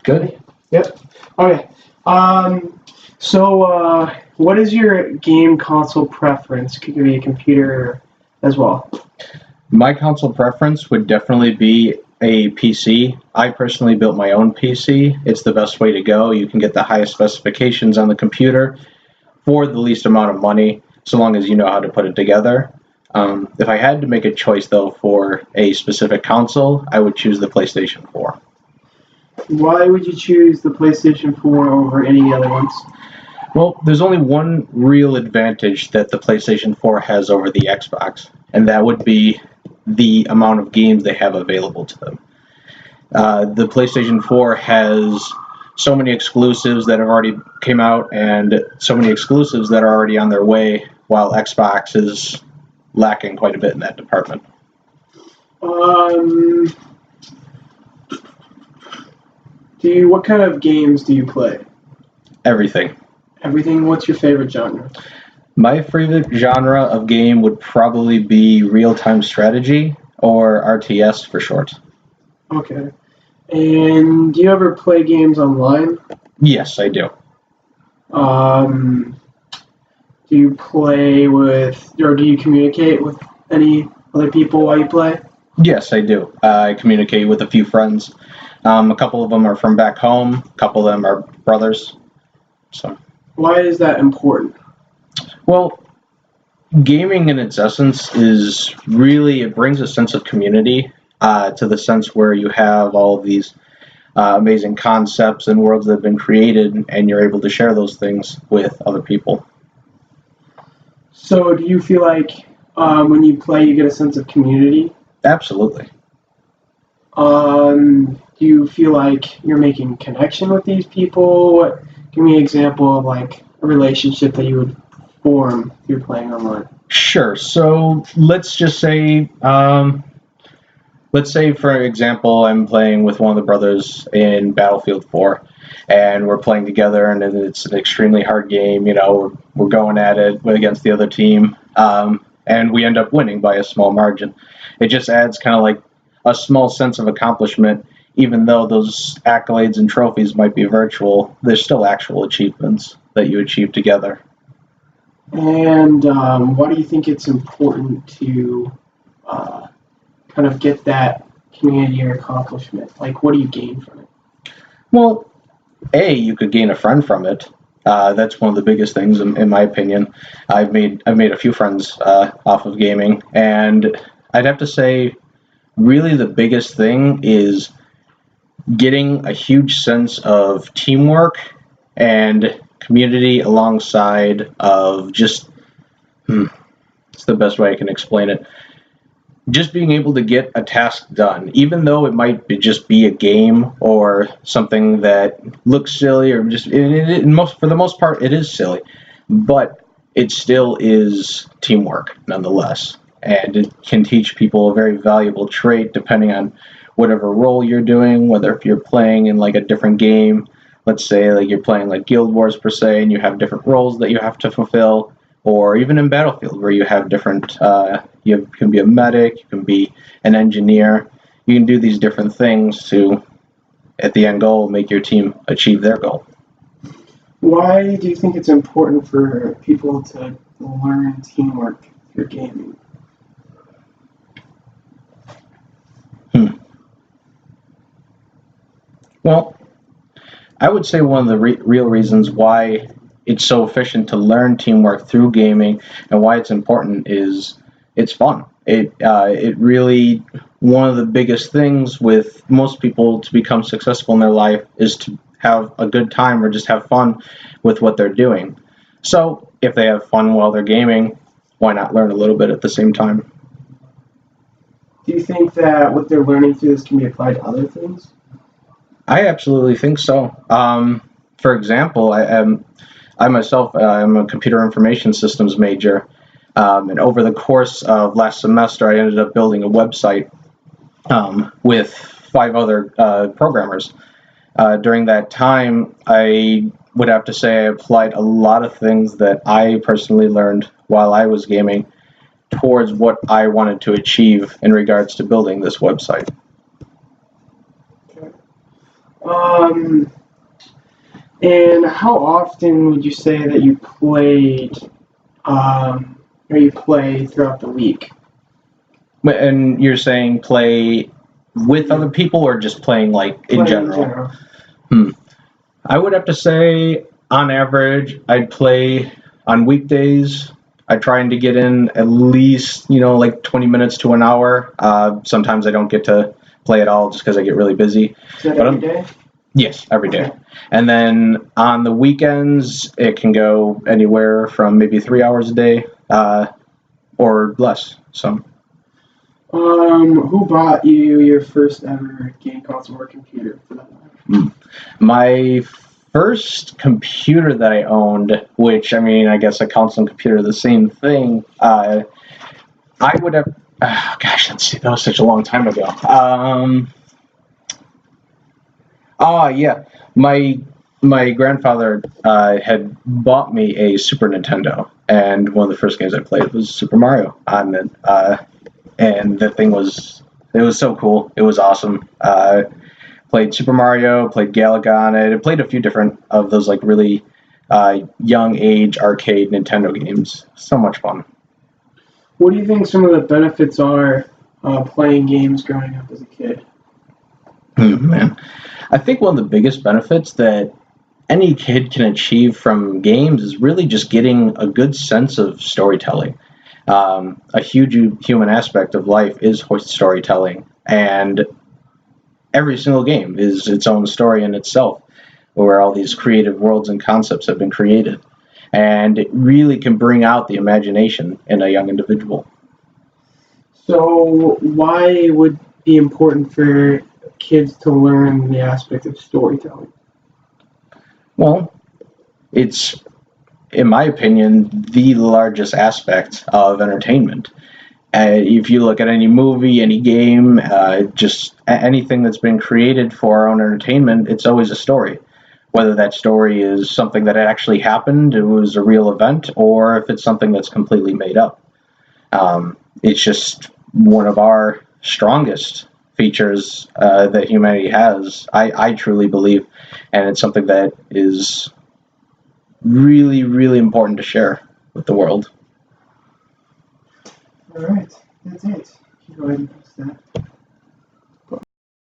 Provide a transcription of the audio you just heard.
Good. Yep. Okay. What is your game console preference? Could be a computer as well. My console preference would definitely be a PC. I personally built my own PC. It's the best way to go. You can get the highest specifications on the computer for the least amount of money, so long as you know how to put it together. If I had to make a choice, though, for a specific console, I would choose the PlayStation 4. Why would you choose the PlayStation 4 over any other ones? Well, there's only one real advantage that the PlayStation 4 has over the Xbox, and that would be the amount of games they have available to them. The PlayStation 4 has so many exclusives that have already came out, and so many exclusives that are already on their way, while Xbox is lacking quite a bit in that department. Um, what kind of games do you play? Everything. Everything. What's your favorite genre? My favorite genre of game would probably be real-time strategy, or RTS for short. Okay. And do you ever play games online? Yes, I do. Um, do you play with, or do you communicate with any other people while you play? Yes, I do. I communicate with a few friends. A couple of them are from back home. A couple of them are brothers. So, Why is that important? well, gaming in its essence is really, it brings a sense of community to the sense where you have all of these amazing concepts and worlds that have been created, and you're able to share those things with other people. So do you feel like when you play you get a sense of community? Absolutely. Do you feel like you're making connection with these people? Give me an example of like a relationship that you would form if you're playing online. Sure. So let's say, for example, I'm playing with one of the brothers in Battlefield 4, and we're playing together, and it's an extremely hard game. We're going at it against the other team, and we end up winning by a small margin. It just adds kind of like a small sense of accomplishment, even though those accolades and trophies might be virtual. There's still actual achievements that you achieve together. And why do you think it's important to uh, kind of get that community or accomplishment? Like, what do you gain from it? Well, you could gain a friend from it. That's one of the biggest things, in my opinion. I've made a few friends off of gaming, and I'd have to say, really, the biggest thing is getting a huge sense of teamwork and community alongside of just. It's the best way I can explain it. Just being able to get a task done, even though it might just be a game or something that looks silly, or just for the most part, it is silly, but it still is teamwork nonetheless, and it can teach people a very valuable trait depending on whatever role you're doing. Whether if you're playing in like a different game, let's say like you're playing like Guild Wars per se, and you have different roles that you have to fulfill, or even in Battlefield where you have different. You can be a medic, you can be an engineer. You can do these different things to, at the end goal, make your team achieve their goal. Why do you think it's important for people to learn teamwork through gaming? Hmm. Well, I would say one of the real reasons why it's so efficient to learn teamwork through gaming and why it's important is it's fun. It really, one of the biggest things with most people to become successful in their life is to have a good time or just have fun with what they're doing. So if they have fun while they're gaming, why not learn a little bit at the same time? Do you think that what they're learning through this can be applied to other things? I absolutely think so. For example, I myself am a computer information systems major, and over the course of last semester, I ended up building a website with five other programmers. During that time, I would have to say I applied a lot of things that I personally learned while I was gaming towards what I wanted to achieve in regards to building this website. Okay. Um, and how often would you say that you played, or you play throughout the week? And you're saying play with other people or just playing like in Play general? I would have to say, on average, I'd play on weekdays. I trying to get in at least, like 20 minutes to an hour. Sometimes I don't get to play at all just because I get really busy. Is that But every day? Yes, every day. Okay. And then on the weekends, it can go anywhere from maybe 3 hours a day or less. So, Who bought you your first ever game console or computer for that matter? my first computer that I owned, which I mean, I guess a console and computer, the same thing. I would have. Oh, gosh, let's see. That was such a long time ago. Yeah, my grandfather had bought me a Super Nintendo, and one of the first games I played was Super Mario on it. And the thing was so cool. It was awesome. Played Super Mario, played Galaga on it. I played a few different of those like really young age arcade Nintendo games. So much fun. What do you think some of the benefits are playing games growing up as a kid? Man, I think one of the biggest benefits that any kid can achieve from games is really just getting a good sense of storytelling. A huge human aspect of life is storytelling, and every single game is its own story in itself, where all these creative worlds and concepts have been created. And it really can bring out the imagination in a young individual. So, why would it be important for kids to learn the aspect of storytelling? Well, it's, in my opinion, the largest aspect of entertainment. If you look at any movie, any game, just anything that's been created for our own entertainment, it's always a story. Whether that story is something that actually happened, it was a real event, or if it's something that's completely made up. It's just one of our strongest features that humanity has, I truly believe, and it's something that is really, really important to share with the world. All right, that's it. You go ahead and press that.